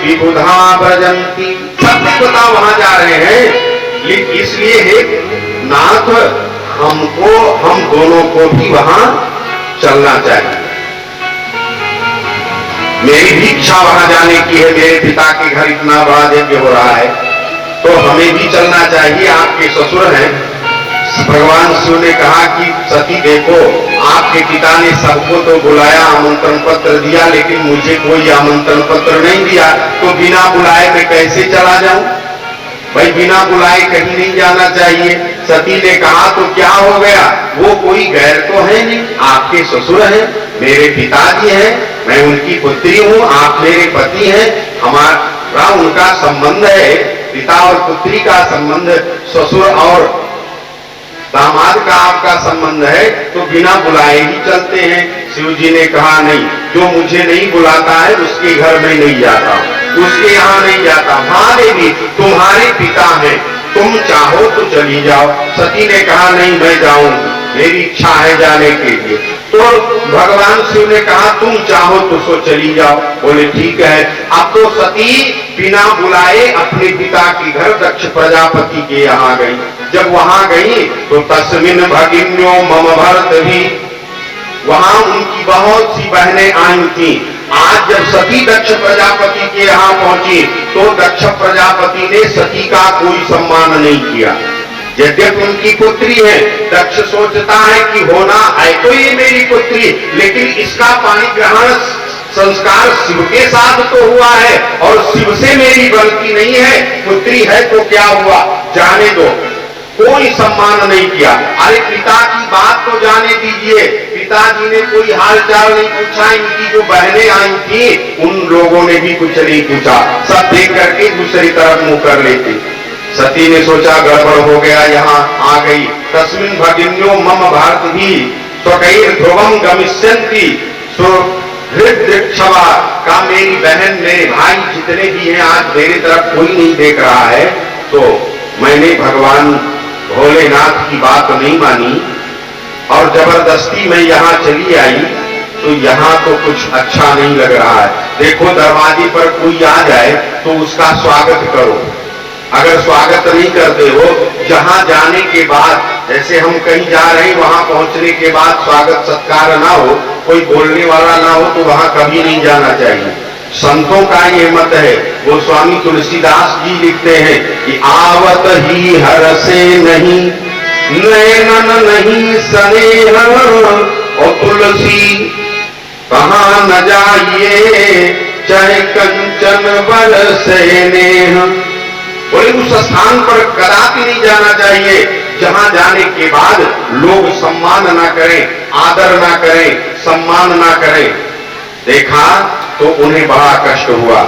विबुधा व्रजंती। सब देवता वहां जा रहे हैं, इसलिए हे नाथ हमको, हम दोनों को भी वहां चलना चाहिए। मेरी भी इच्छा वहां जाने की है, मेरे पिता के घर इतना बड़ा यज्ञ हो रहा है तो हमें भी चलना चाहिए। आपके ससुर हैं। भगवान शिव ने कहा कि सती देखो, आपके पिता ने सबको तो बुलाया, आमंत्रण पत्र दिया, लेकिन मुझे कोई आमंत्रण पत्र नहीं दिया, तो बिना बुलाए मैं कैसे चला जाऊं? भाई बिना बुलाए कहीं नहीं जाना चाहिए। सती ने कहा तो क्या हो गया, वो कोई गैर तो है नहीं, आपके ससुर हैं, मेरे पिताजी हैं, मैं उनकी पुत्री हूं, आप मेरे पति हैं, हमारा उनका संबंध है, पिता और पुत्री का संबंध, ससुर और दामाद का आपका संबंध है, तो बिना बुलाए ही चलते हैं। शिव जी ने कहा नहीं, जो मुझे नहीं बुलाता है उसके घर में नहीं जाता, उसके यहाँ नहीं जाता। महादेवी तुम्हारे पिता हैं, तुम चाहो तो चली जाओ। सती ने कहा नहीं, मैं जाऊंगी, मेरी इच्छा है जाने के लिए। तो भगवान शिव ने कहा तुम चाहो तो सो चली जाओ। बोले ठीक है। अब तो सती बिना बुलाए अपने पिता के घर दक्ष प्रजापति के यहाँ गई। जब वहां गई तो तस्मिन भगिन्यो मम भरत भी, वहां उनकी बहुत सी बहनें आई थी। आज जब सती दक्ष प्रजापति के यहाँ पहुंची तो दक्ष प्रजापति ने सती का कोई सम्मान नहीं किया। यद्यपि उनकी पुत्री है, दक्ष सोचता है कि होना है तो ये मेरी पुत्री, लेकिन इसका पाणी ग्रहण संस्कार शिव के साथ तो हुआ है और शिव से मेरी गलती नहीं है, पुत्री है तो क्या हुआ, जाने दो। कोई सम्मान नहीं किया। अरे पिता की बात तो जाने दीजिए, पिताजी ने कोई हालचाल नहीं पूछा। इनकी जो बहनें आई थी उन लोगों ने भी कुछ नहीं पूछा, सब देख करके दूसरी तरफ मुंह कर लेते। सती ने सोचा गड़बड़ हो गया, यहाँ आ गई। तस्मिन भगिन्यो मम भारत भी स्वकैर ध्रुवम गमिष्यन्ति सुहृदक्षवा, का मेरी बहन मेरे भाई जितने भी हैं आज मेरी तरफ कोई नहीं देख रहा है, तो मैंने भगवान भोलेनाथ की बात नहीं मानी और जबरदस्ती मैं यहाँ चली आई, तो यहाँ तो कुछ अच्छा नहीं लग रहा है। देखो दरवाजे पर कोई आ जाए तो उसका स्वागत करो, अगर स्वागत नहीं करते हो, जहां जाने के बाद, जैसे हम कहीं जा रहे हैं वहां पहुंचने के बाद स्वागत सत्कार ना हो, कोई बोलने वाला ना हो, तो वहां कभी नहीं जाना चाहिए। संतों का ये मत है। वो स्वामी तुलसीदास जी लिखते हैं कि आवत ही हर से नहीं, नैनन नहीं स्नेह, और तुलसी कहाँ न जाइए, चाहे कंचन बरसे नेह। बोले उस स्थान पर कदापि नहीं जाना चाहिए जहां जाने के बाद लोग सम्मान ना करें, आदर ना करें, सम्मान ना करें। देखा तो उन्हें बड़ा कष्ट हुआ,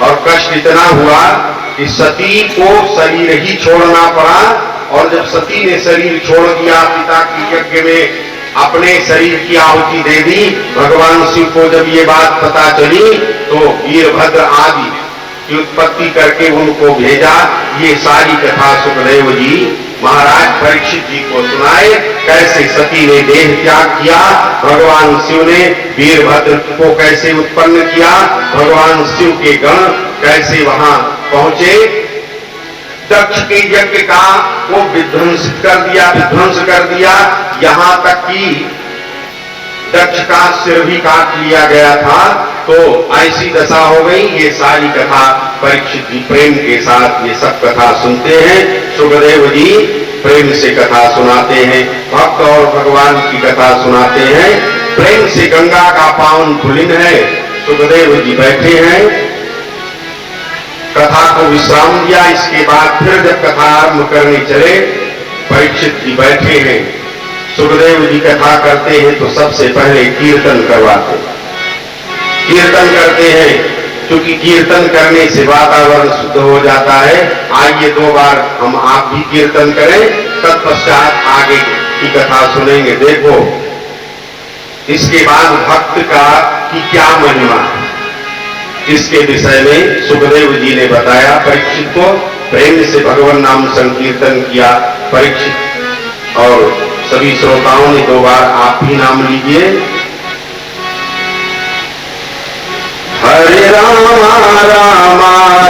और कष्ट इतना हुआ कि सती को शरीर ही छोड़ना पड़ा। और जब सती ने शरीर छोड़ दिया, पिता के यज्ञ में अपने शरीर की आहुति दे दी, भगवान शिव को जब ये बात पता चली तो वीरभद्र आदि की उत्पत्ति करके उनको भेजा। ये सारी कथा सुखदेव जी महाराज परीक्षित जी को सुनाए, कैसे सती ने देह त्याग किया, भगवान शिव ने वीरभद्र को कैसे उत्पन्न किया, भगवान शिव के गण कैसे वहां पहुंचे, दक्ष के यज्ञ का वो विध्वंस कर दिया, यहां तक कि दक्ष का सिर भी काट लिया गया था। तो ऐसी दशा हो गई। ये सारी कथा परीक्षित जी प्रेम के साथ ये सब कथा सुनते हैं। सुखदेव जी प्रेम से कथा सुनाते हैं, भक्त और भगवान की कथा सुनाते हैं। प्रेम से गंगा का पावन पुलिन है। सुखदेव जी बैठे हैं, कथा को विश्राम दिया। इसके बाद फिर जब कथा आरंभ करने चले, परीक्षित जी बैठे हैं। सुखदेव जी कथा करते हैं तो सबसे पहले कीर्तन करवाते, कीर्तन करते हैं, क्योंकि कीर्तन करने से वातावरण शुद्ध हो जाता है। आइए 2 बार हम आप भी कीर्तन करें, तत्पश्चात आगे की कथा सुनेंगे। देखो इसके बाद भक्त का की क्या महिमा है, इसके विषय में सुखदेव जी ने बताया। परीक्षित को प्रेम से भगवान नाम संकीर्तन किया परीक्षित, और सभी श्रोताओं ने 2 बार आप भी नाम लीजिए। हरे राम राम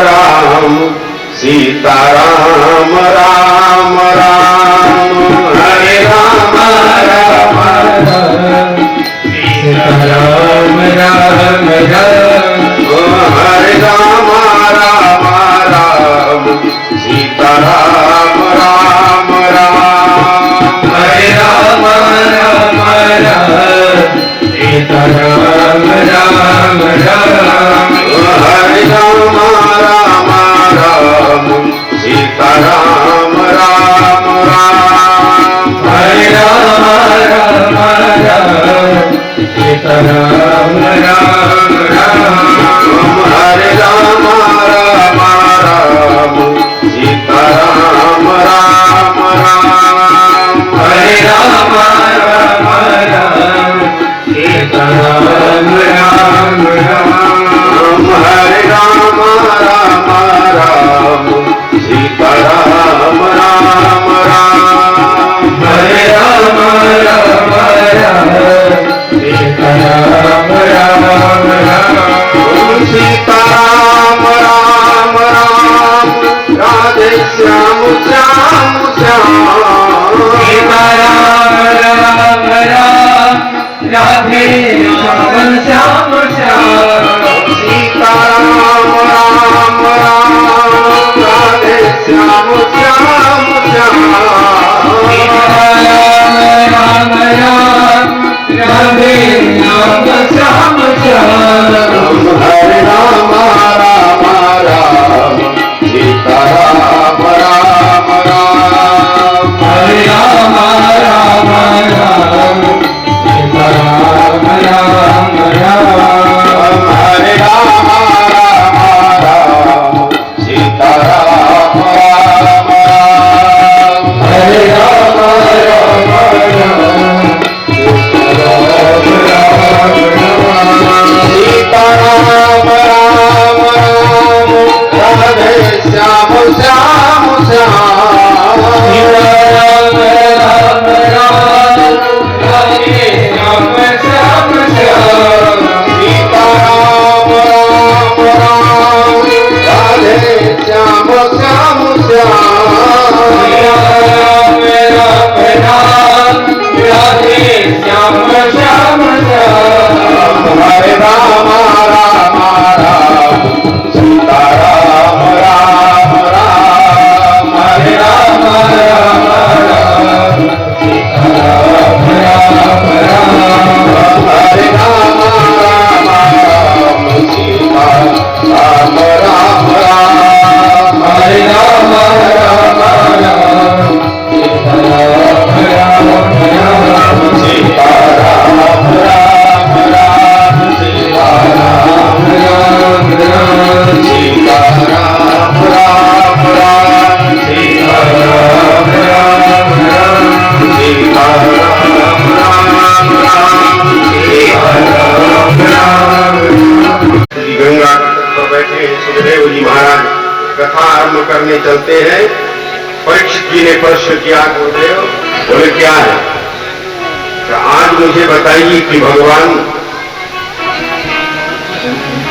राम सीताराम राम राम हरे राम राम राम सीताराम राम राम हरे राम राम राम सीताराम राम राम हरे राम राम राम सीताराम राम राम हरे राम राम राम सीताराम राम राम हरे राम राम राम सीताराम राम राम हरे राम राम राम सीताराम राम राम हरे राम राम राम सीताराम राम राम हरे राम राम राम सीताराम राम राम हरे राम राम राम सीताराम राम राम सीताराम राम राम राधे श्याम श्याम श्याम सीताराम राम राम राधे श्याम श्याम श्याम सीताराम राम राम राधे श्याम श्याम श्याम सीताराम राम राम राधे श्याम श्याम श्याम हरे राम राम राम सीताराम राम राम हरे राम राम राम सीताराम राम राम हरे राम राम राम सीताराम राम राम हरे राम राम राम सीताराम राम राम राधे श्याम श्याम श्याम राम राम राम राधे श्याम श्याम श्याम सीताराम राम राम राधे श्याम श्याम श्याम राम राम राम राधे श्याम श्याम श्याम हरे राम राम राम सीताराम राम राम हरे राम राम राम सीताराम राम राम हरे राम राम राम सीताराम राम राम हरे राम राम राम सीताराम राम राम सीताराम राम राम सीताराम राम राम सीताराम राम राम सीताराम राम राम सीताराम राम राम सीताराम राम। गंगा पर बैठे सुखदेव जी महाराज कथा आरंभ करने चलते हैं। परीक्षित जी ने प्रश्न किया, गुरुदेव बोले क्या है? तो आज मुझे बताइए कि भगवान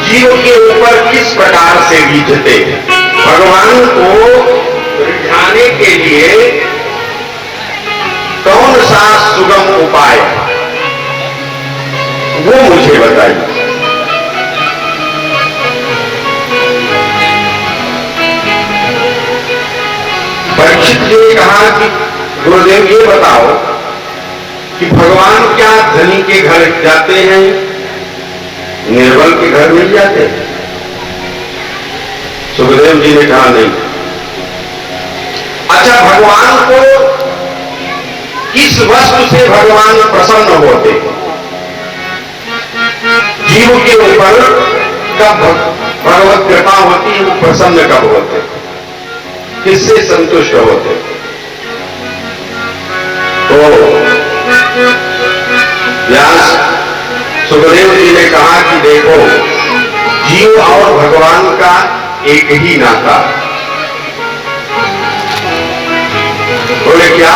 जीव के ऊपर किस प्रकार से बीतते हैं। भगवान को रिझाने के लिए कौन सा सुगम उपाय है, वो मुझे बताइए। परीक्षित जी ने कहा कि गुरुदेव ये बताओ कि भगवान क्या धनी के घर जाते हैं, निर्बल के घर नहीं जाते? सुखदेव जी ने कहा नहीं। अच्छा, भगवान को किस वस्तु से भगवान प्रसन्न होते? जीव के ऊपर कब भगवत कृपा होती है, वो प्रसन्न कब होते, किससे संतुष्ट होते? तो व्यास सुखदेव जी ने कहा कि देखो, जीव और भगवान का एक ही नाता। बोले क्या?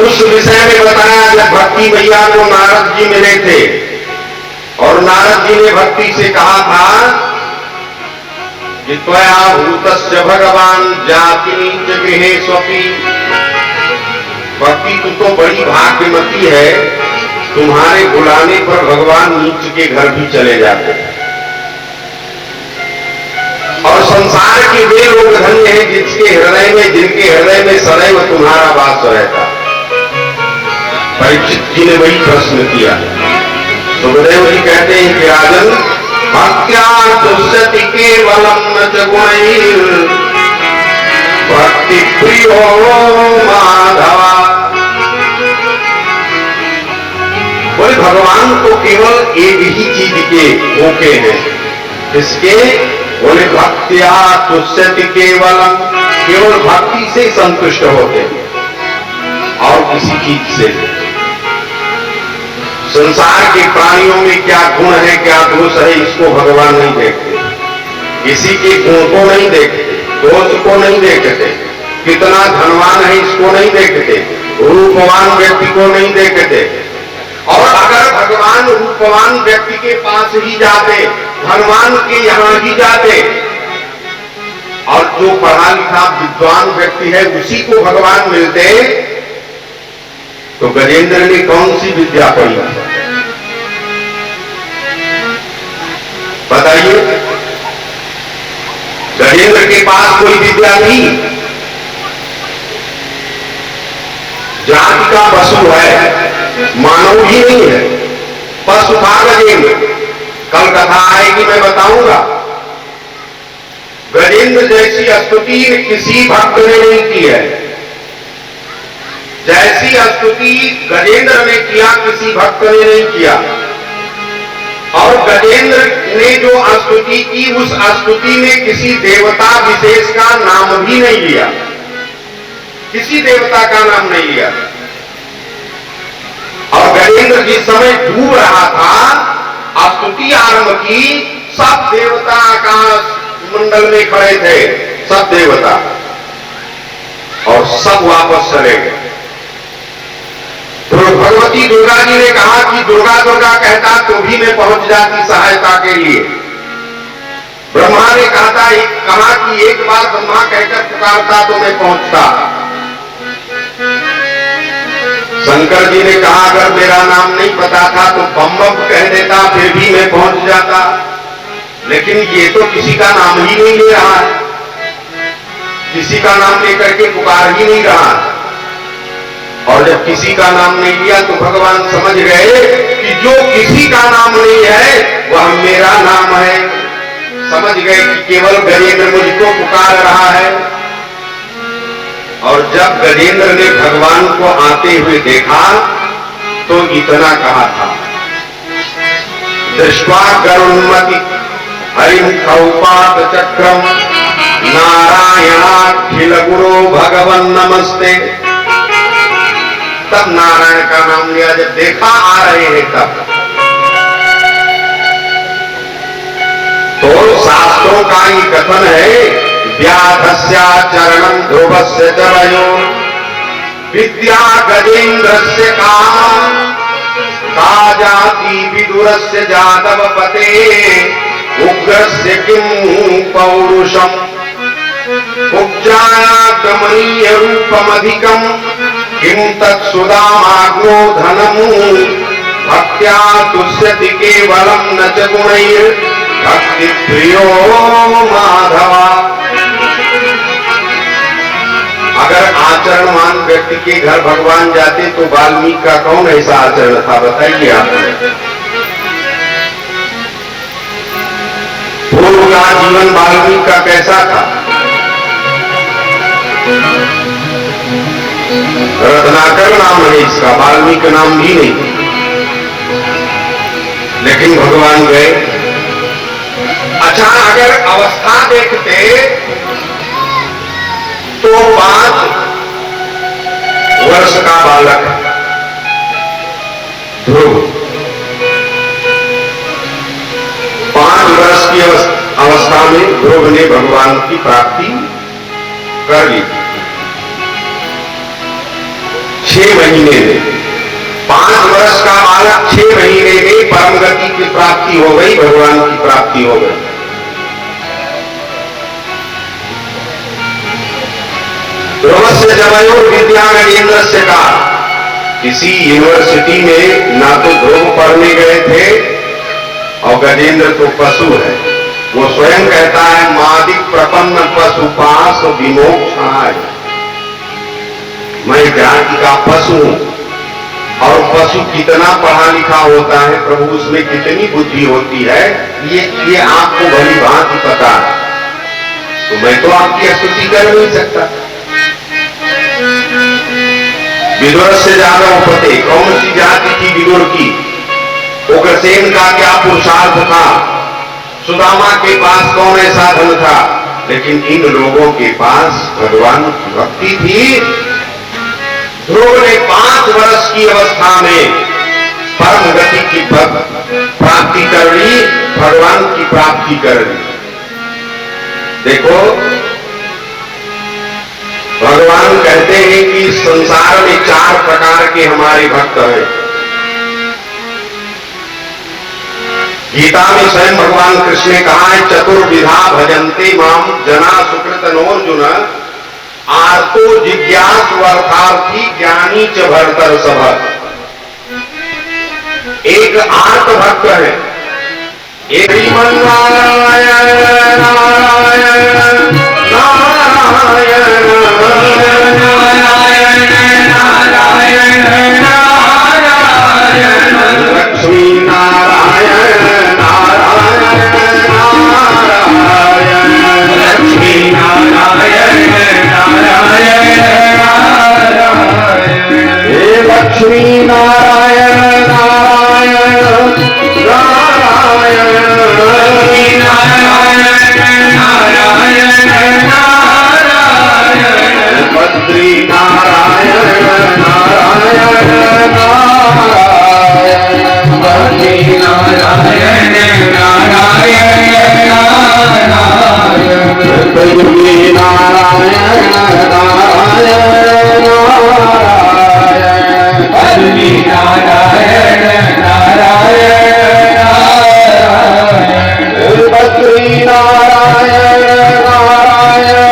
उस विषय में बताया जब भक्ति मैया को नारद जी मिले थे और नारद जी ने भक्ति से कहा था कि त्वया भूतस्य भगवान जाति च गृहे स्वपी। भक्ति तू तो बड़ी भाग्यमती है, तुम्हारे बुलाने पर भगवान नीच के घर भी चले जाते हैं। और संसार के वे लोग धन्य हैं जिनके हृदय में सदैव तुम्हारा वास रहता। परीक्षित जी ने वही प्रश्न किया। सुखदेव जी कहते हैं कि राजन, भक्त्या तुष्यति केवलम न च गुणैः भक्ति प्रियो माधवा। बोले भगवान को केवल एक ही चीज के मौके हैं। इसके बोले भक्त्या तुष्यति केवलम, केवल भक्ति से संतुष्ट होते हैं और किसी चीज से। संसार के प्राणियों में क्या गुण है क्या दोष है इसको भगवान नहीं देखते। किसी के गुण को नहीं देखते, दोष को नहीं देखते, कितना धनवान है इसको नहीं देखते, रूपवान व्यक्ति को नहीं देखते। और अगर भगवान रूपवान व्यक्ति के पास ही जाते, धनवान के यहां ही जाते, और जो पढ़ा लिखा विद्वान व्यक्ति है उसी को भगवान मिलते, तो गजेंद्र ने कौन सी विद्या पढ़ी? बताइए। गजेंद्र के पास कोई विद्या थी? जाति का पशु है, मानव ही नहीं है, पशु था गजेंद्र। कल कथा आएगी मैं बताऊंगा। गजेंद्र जैसी स्तुति किसी भक्त ने नहीं की है। जैसी स्तुति गजेंद्र ने किया किसी भक्त ने नहीं किया। और गजेंद्र ने जो स्तुति की उस स्तुति में किसी देवता विशेष का नाम भी नहीं लिया, किसी देवता का नाम नहीं लिया। और गजेंद्र जिस समय डूब रहा था, स्तुति आरंभ की, सब देवता आकाश मंडल में खड़े थे, सब देवता, और सब वापस चले गए। तो भगवती दुर्गा जी ने कहा कि दुर्गा दुर्गा कहता तो भी मैं पहुंच जाती सहायता के लिए। ब्रह्मा ने कहा कि एक बार ब्रह्मा कहकर पुकारता तो मैं पहुंचता। शंकर जी ने कहा अगर मेरा नाम नहीं पता था तो बम बम कह देता फिर भी मैं पहुंच जाता। लेकिन ये तो किसी का नाम ही नहीं ले रहा है, किसी का नाम लेकर के पुकार ही नहीं रहा। और जब किसी का नाम नहीं लिया तो भगवान समझ गए कि जो किसी का नाम नहीं है वह मेरा नाम है। समझ गए कि केवल गजेंद्र मुझको पुकार रहा है। और जब गजेंद्र ने भगवान को आते हुए देखा तो इतना कहा था, दृष्ट्वा गरुन्मति हरिं खौपात चक्रम नारायणाखिल गुरो भगवन नमस्ते। तब नारायण का नाम लिया, जब देखा आ रहे हैं तब। तो शास्त्रों का ये कथन है, व्याधस्या चरणं ध्रुवस्य च वयो विद्या गजेन्द्रस्य का जाति विदुरस्य जादवपते उग्रस्य किं पौरुषम उपजाया कमनीय रूपमधिकम किं तत्सुदामाग्नो धनम् भक्त्या तुष्यति केवलम न च गुणैर् भक्ति प्रियो माधवा। अगर आचरणवान व्यक्ति के घर भगवान जाते तो वाल्मीकि का कौन ऐसा आचरण था? बताइए आप। पूर्व का जीवन वाल्मीकि का कैसा था? रत्नाकर नाम है इसका, वाल्मीकि नाम भी नहीं। लेकिन भगवान गए। अच्छा, अगर अवस्था देखते तो 5 वर्ष का बालक ध्रुव, 5 वर्ष की अवस्था में ध्रुव ने भगवान की प्राप्ति कर ली। 6 महीने में 5 वर्ष का बालक 6 महीने में परम गति की प्राप्ति हो गई, भगवान की प्राप्ति हो गई। ध्रुवस्य जमयो विद्या गजेंद्रस्य का, किसी यूनिवर्सिटी में ना तो ध्रुव पढ़ने गए थे और गजेंद्र तो पशु है। वो स्वयं कहता है मादिक प्रपन्न पशुपास विमोक्षाय, मैं जाति का पशु हूं। और पशु कितना पढ़ा लिखा होता है प्रभु, उसमें कितनी बुद्धि होती है, ये आपको भली भांति पता है। तो मैं तो आपकी स्तुति कर नहीं सकता। विदुर से ज्यादा उपते, कौन सी जाति थी विदुर की? उग्रसेन का क्या पुरुषार्थ था? सुदामा के पास कौन ऐसा धन था? लेकिन इन लोगों के पास भगवान की भक्ति थी। ध्रुव ने 5 वर्ष की अवस्था में परम गति की प्राप्ति कर ली, भगवान की प्राप्ति कर ली। देखो, भगवान कहते हैं कि संसार में 4 प्रकार के हमारे भक्त हैं। गीता में स्वयं भगवान कृष्ण ने कहा है, चतुर्विधा भजन्ते माम जना सुकृतनोर्जुन, आर्तो जिज्ञासु अर्थार्थी ज्ञानी च भरतर्षभ। एक आर्त भक्त है, एक नारायण नारायण नारायण नारायण नारायण नारायण लक्ष्मी नारायण नारायण नारायण लक्ष्मी नारायण नारायण नारायण हे लक्ष्मी नारायण नारायण नारायण लक्ष्मी नारायण नारायण नारायण बद्री नारायण नारायण नारायण बद्री नारायण नारायण नारायण बद्री नारायण नारायण नारायण बद्री नारायण नारायण नारायण बद्री नारायण नारायण नारायण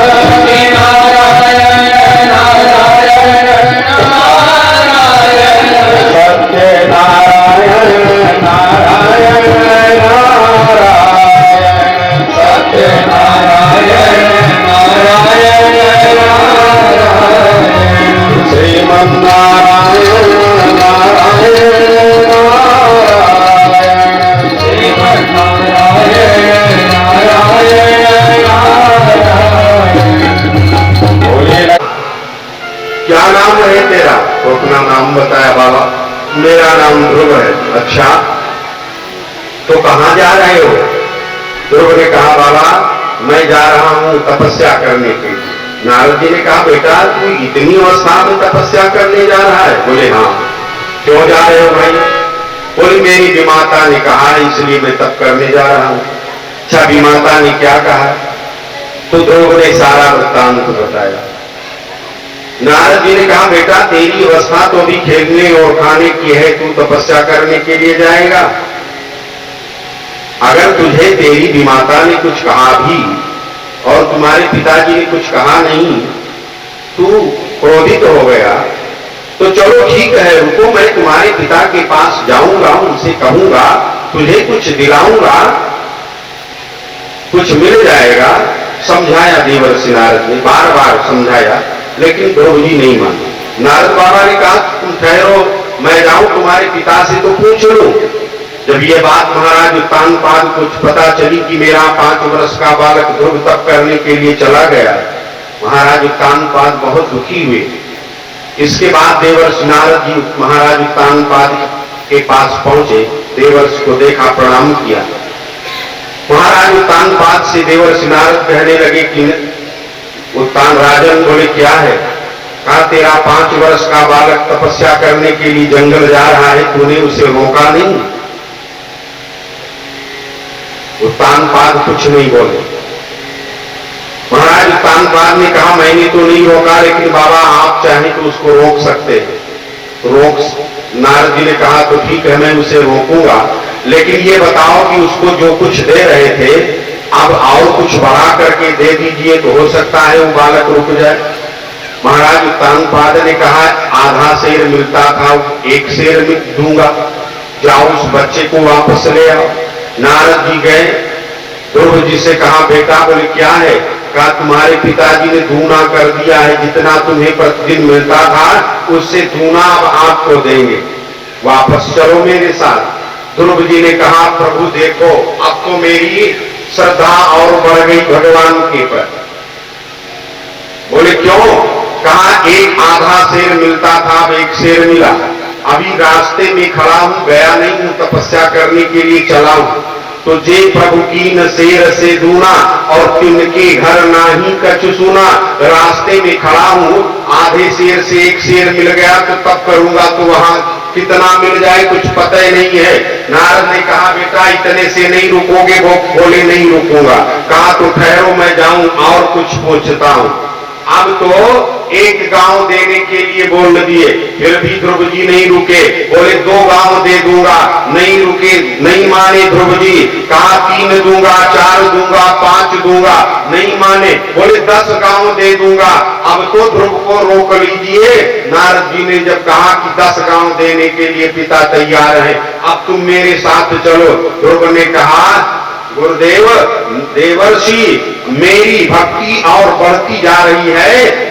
बद्री नारायण नारायण नारायण सत्य नारायण नारायण नारायण सत्य नारायण नारायण नारायण श्रीमन नारायण नारायण नारायण श्रीमन नारायण नारायण नारायण। क्या नाम है तेरा? तो अपना नाम बताया बाबा, मेरा नाम ध्रुव है। अच्छा, तो कहां जा रहे हो? ध्रुव ने कहा बाबा मैं जा रहा हूं तपस्या करने के लिए। नारद जी ने कहा बेटा तू इतनी अवस्था में तपस्या करने जा रहा है? बोले हाँ। क्यों जा रहे हो भाई? बोले मेरी विमाता ने कहा इसलिए मैं तप करने जा रहा हूं। अच्छा, विमाता ने क्या कहा? तो ध्रुव ने सारा वृत्तांत बताया। नारद जी ने कहा बेटा तेरी अवस्था तो अभी खेलने और खाने की है, तू तपस्या करने के लिए जाएगा? अगर तुझे तेरी विमाता ने कुछ कहा भी और तुम्हारे पिताजी ने कुछ कहा नहीं, तू क्रोधित हो गया, तो चलो ठीक है रुको, मैं तुम्हारे पिता के पास जाऊंगा, उनसे कहूंगा, तुझे कुछ दिलाऊंगा, कुछ मिल जाएगा। समझाया देवर्षि नारद ने, बार बार समझाया, लेकिन ध्रुव जी नहीं माने। नारद बाबा ने कहा तुम ठहरो, मैं जाऊं तुम्हारे पिता से तो पूछ लूं। जब ये बात महाराज उत्तानपाद को पता चली कि मेरा 5 वर्ष का बालक ध्रुव तप करने के लिए चला गया, महाराज उत्तानपाद बहुत दुखी हुए। इसके बाद देवर्षि नारद जी महाराज उत्तानपाद के पास पहुंचे, देवर्षि को देखा, प्रणाम किया। महाराज उत्तानपाद से देवर्षि नारद कहने लगे कि उत्तान राजन, बोले क्या है? कहा तेरा 5 वर्ष का बालक तपस्या करने के लिए जंगल जा रहा है, तूने उसे रोका नहीं? उत्तानपाद कुछ नहीं बोले। महाराज तानपाद ने कहा मैंने तो नहीं रोका, लेकिन बाबा आप चाहें तो उसको रोक सकते हैं। रोक नारद जी ने कहा तो ठीक है मैं उसे रोकूंगा, लेकिन ये बताओ कि उसको जो कुछ दे रहे थे अब और कुछ बढ़ा करके दे दीजिए तो हो सकता है वो बालक रुक जाए। महाराज तानपाद ने कहा आधा शेर मिलता था, एक शेर में दूंगा, जाओ उस बच्चे को वापस ले आओ। नारद जी गए, ध्रुव जी से कहा बेटा, बोले क्या है? कहा तुम्हारे पिताजी ने दूना कर दिया है, जितना तुम्हें प्रतिदिन मिलता था उससे दूना अब आपको देंगे, वापस चलो मेरे साथ। ध्रुव जी ने कहा प्रभु देखो अब तो मेरी श्रद्धा और बढ़ गई भगवान के पर। बोले क्यों? कहा एक आधा शेर मिलता था अब एक शेर मिला, अभी रास्ते में खड़ा हूं, गया नहीं हूं, तपस्या करने के लिए चला हूं, तो जे प्रभु की न शेर से दूना और तिनके घर नाही कछु सुना। रास्ते में खड़ा हूं, आधे शेर से एक शेर मिल गया तो तब करूंगा तो वहां कितना मिल जाए कुछ पता ही नहीं है। नारद ने कहा बेटा इतने से नहीं रुकोगे? वो बोले नहीं रुकूंगा। कहा तो ठहरो मैं जाऊं और कुछ पूछता हूं। अब तो एक गांव देने के लिए बोल दिए, फिर भी ध्रुव जी नहीं रुके, बोले 2 गांव दे दूंगा, नहीं रुके, नहीं माने ध्रुव जी। कहा 3 दूंगा, 4 दूंगा, 5 दूंगा, नहीं माने, बोले 10 गांव दे दूंगा। अब तो ध्रुव को रोक लीजिए। नारद जी ने जब कहा कि 10 गांव देने के लिए पिता तैयार है, अब तुम मेरे साथ चलो। ध्रुव ने कहा गुरुदेव देवर्षि मेरी भक्ति और बढ़ती जा रही है,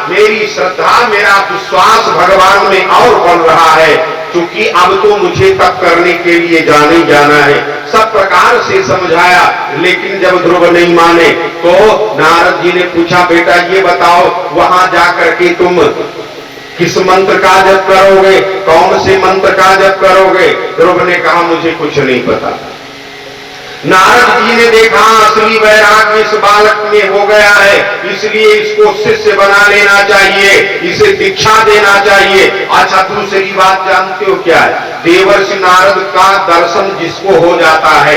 मेरी श्रद्धा मेरा विश्वास भगवान में और बढ़ रहा है, क्योंकि अब तो मुझे तप करने के लिए जाना ही जाना है। सब प्रकार से समझाया, लेकिन जब ध्रुव नहीं माने तो नारद जी ने पूछा बेटा ये बताओ वहां जाकर के तुम किस मंत्र का जप करोगे, कौन से मंत्र का जप करोगे? ध्रुव ने कहा मुझे कुछ नहीं पता। नारद जी ने देखा असली वैराग्य इस बालक में हो गया है, इसलिए इसको शिष्य बना लेना चाहिए, इसे दीक्षा देना चाहिए। अच्छा दूसरी बात जानते हो क्या है? देवर्षि नारद का दर्शन जिसको हो जाता है,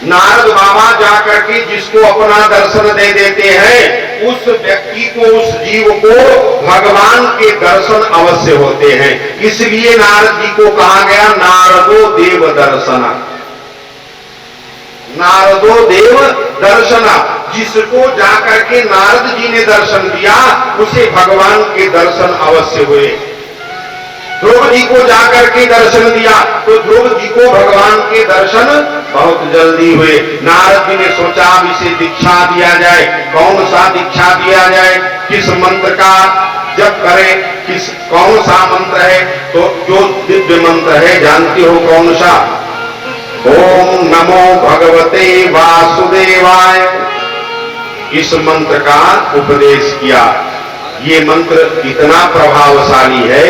नारद बाबा जाकर के जिसको अपना दर्शन दे देते हैं, उस व्यक्ति को उस जीव को भगवान के दर्शन अवश्य होते हैं। इसलिए नारद जी को कहा गया नारदो देव दर्शना, नारदो देव दर्शना। जिसको जाकर के नारद जी ने दर्शन दिया उसे भगवान के दर्शन अवश्य हुए। ध्रुव जी को जाकर के दर्शन दिया तो ध्रुव जी को भगवान के दर्शन बहुत जल्दी हुए। नारद जी ने सोचा अब इसे दीक्षा दिया जाए। कौन सा दीक्षा दिया जाए, किस मंत्र का जप करें, कौन सा मंत्र है? तो जो दिव्य मंत्र है जानते हो कौन सा? ओम नमो भगवते वासुदेवाय। इस मंत्र का उपदेश किया। ये मंत्र इतना प्रभावशाली है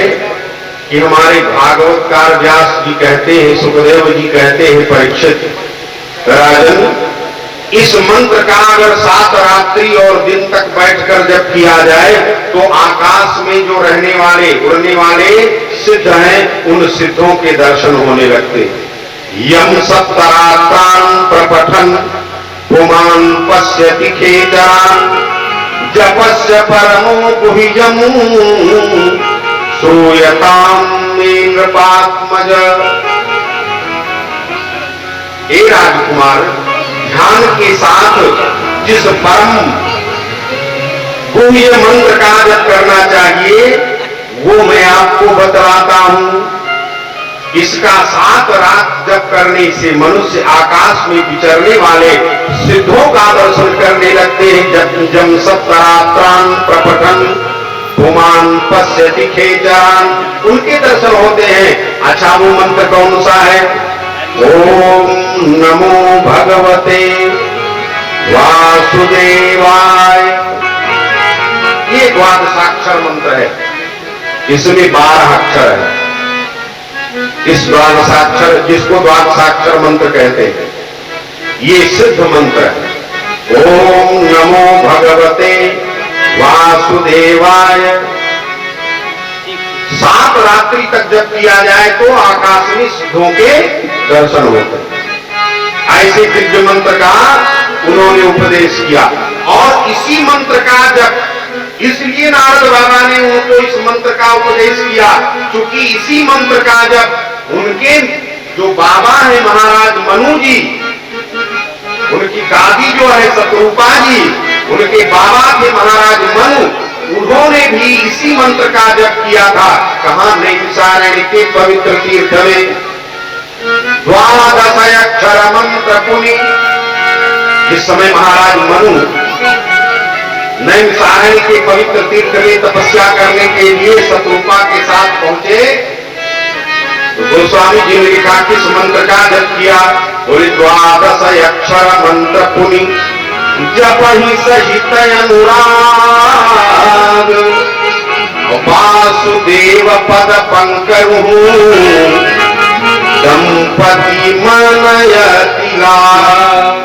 कि हमारे भागवतकार व्यास जी कहते हैं, सुखदेव जी कहते हैं परीक्षित राजन, इस मंत्र का अगर 7 रात्रि और दिन तक बैठकर जब किया जाए तो आकाश में जो रहने वाले उड़ने वाले सिद्ध हैं उन सिद्धों के दर्शन होने लगते हैं। यम सप्तरात्रान प्रपठन पुमान पश्यति खेचरान जपस्य परमो गुह्यम श्रूयताम नृपात्मज। हे राजकुमार, ध्यान के साथ जिस परम गुह्य मंत्र का जप करना चाहिए वो मैं आपको बतलाता हूं। इसका 7 रात जप करने से मनुष्य आकाश में विचरने वाले सिद्धों का दर्शन करने लगते हैं। जम सप्तरात्रान प्रपठन पुमान पश्यति खेचरान, उनके दर्शन होते हैं। अच्छा वो मंत्र कौन सा है? ओम नमो भगवते वासुदेवाय। ये द्वादशाक्षर मंत्र है, इसमें 12 अक्षर है। इस द्वादशाक्षर जिसको द्वादशाक्षर मंत्र कहते हैं, ये सिद्ध मंत्र है। ओम नमो भगवते वासुदेवाय। 7 रात्रि तक जब किया जाए तो आकाश में सिद्धों के दर्शन होते हैं। ऐसे दिव्य मंत्र का उन्होंने उपदेश किया। और इसी मंत्र का जब, इसलिए नारद बाबा ने उनको इस मंत्र का उपदेश किया, क्योंकि इसी मंत्र का जब उनके जो बाबा है महाराज मनु जी, उनकी दादी जो है शत्रुपा जी, उनके बाबा थे महाराज मनु, उन्होंने भी इसी मंत्र का जप किया था। कहां? नैमिषारण्य के पवित्र तीर्थ में 12 अक्षर मंत्र पुनि। जिस समय महाराज मनु नैमिषारण्य के पवित्र तीर्थ में तपस्या करने के लिए शत्रुपा के साथ पहुंचे, तो गोस्वामी जी ने लिखा किस मंत्र का जप किया? बोले 12 अक्षर मंत्र पुनि जपहि सहित अनुराग, वासुदेव पद पंकरु दंपति मनयति लाग।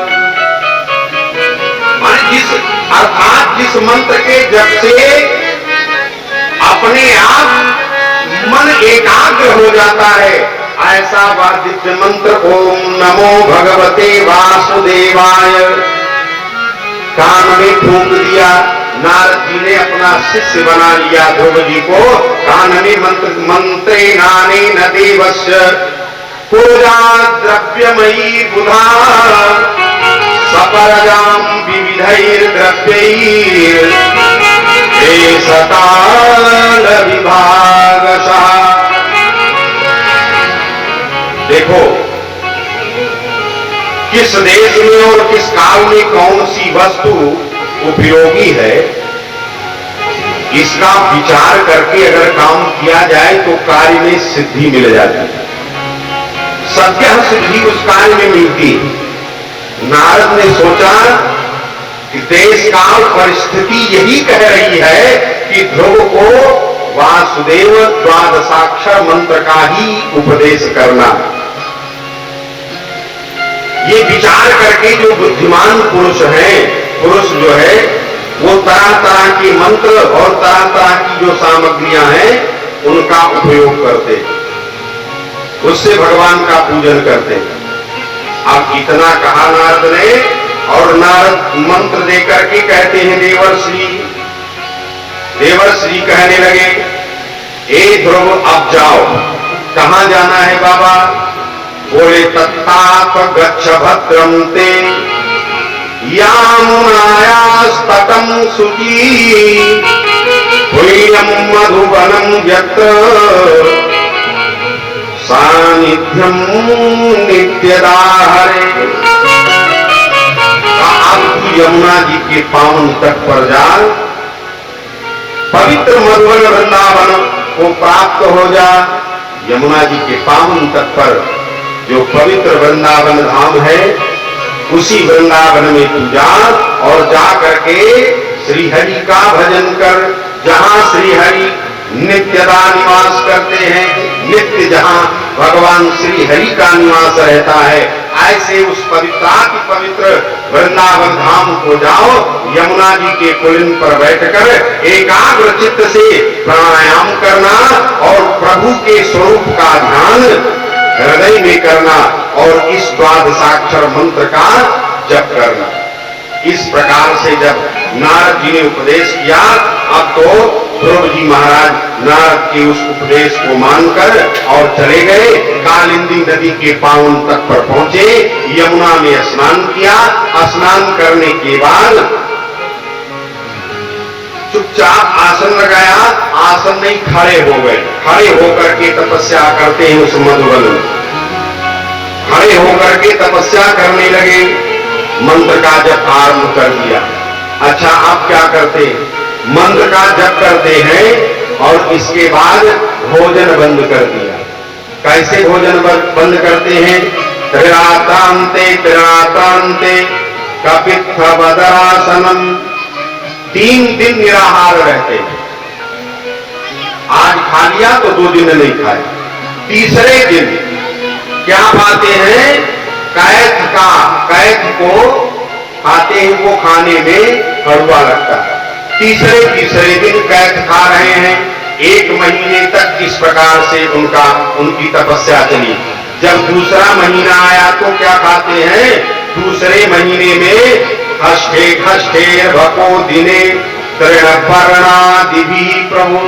अर्थात जिस मंत्र के जप से अपने आप मन एकाग्र हो जाता है, ऐसा वह दिव्य मंत्र ओम नमो भगवते वासुदेवाय कान में फूंक दिया। नारद जी ने अपना शिष्य बना लिया ध्रुव जी को। कान में मंत्रे नाने न देवस्य पूजा द्रव्यमयी बुधा सपरजाम विविधैर द्रव्यैर सकाल विभागशः। देखो किस देश में और किस काल में कौन सी वस्तु उपयोगी है, इसका विचार करके अगर काम किया जाए तो कार्य में सिद्धि मिल जाती है, सत्य सिद्धि उस कार्य में मिलती है। नारद ने सोचा कि देश काल परिस्थिति यही कह रही है कि ध्रुव को वासुदेव 12 मंत्र का ही उपदेश करना। ये विचार करके जो बुद्धिमान पुरुष जो है वो तरह तरह के मंत्र और तरह तरह की जो सामग्रियां हैं उनका उपयोग करते, उससे भगवान का पूजन करते। अब इतना कहा नारद ने, और नारद मंत्र देकर के कहते हैं देवर्षि कहने लगे, ए ध्रुव अब जाओ। कहां जाना है बाबा? बोले तत्ताप गच्छ भद्रम ते यामुनायास्तटं शुचि पुण्यम मधुवनम यत्र सानिध्यम नित्यदाहरे। आप यमुना जी के पावन तट पर जा, पवित्र मधुवन वृंदावन को प्राप्त हो जा। यमुना जी के पावन तट पर जो पवित्र वृंदावन धाम है, उसी वृंदावन में तू जा और जा करके श्रीहरि का भजन कर। जहां श्रीहरि नित्यदा निवास करते हैं, नित्य जहां भगवान श्रीहरि का निवास रहता है, ऐसे उस पवित्राति पवित्र वृंदावन धाम को जाओ। यमुना जी के पुलिन पर बैठकर एकाग्र चित्त से प्राणायाम करना और प्रभु के स्वरूप का ध्यान हृदय में करना और इस 12 मंत्र का जप करना। इस प्रकार से जब नारद जी ने उपदेश किया, अब तो ध्रुव जी महाराज नारद के उस उपदेश को मानकर और चले गए। कालिंदी नदी के पावन तट पर पहुंचे, यमुना में स्नान किया। स्नान करने के बाद चुपचाप आसन लगाया, आसन नहीं खड़े हो गए। खड़े होकर के तपस्या करते हैं उस मधुवन में, खड़े होकर के तपस्या करने लगे, मंत्र का जप आरंभ कर दिया। अच्छा, आप क्या करते हैं? मंत्र का जप करते हैं और इसके बाद भोजन बंद कर दिया। कैसे भोजन बंद करते हैं? त्रिरात्रांते कपित्थ बदरासनम। 3 दिन निराहार रहते हैं। आज खा लिया तो 2 दिन नहीं खाए। तीसरे दिन क्या पाते हैं? कैथ को खाते हैं, वो खाने में कड़वा लगता है। तीसरे दिन कैथ खा रहे हैं। 1 महीने तक इस प्रकार से उनकी तपस्या चली। जब दूसरा महीना आया तो क्या खाते हैं? दूसरे महीने में हष्टे खष्टे भको दिने तृणपर्णादिभिः प्रभु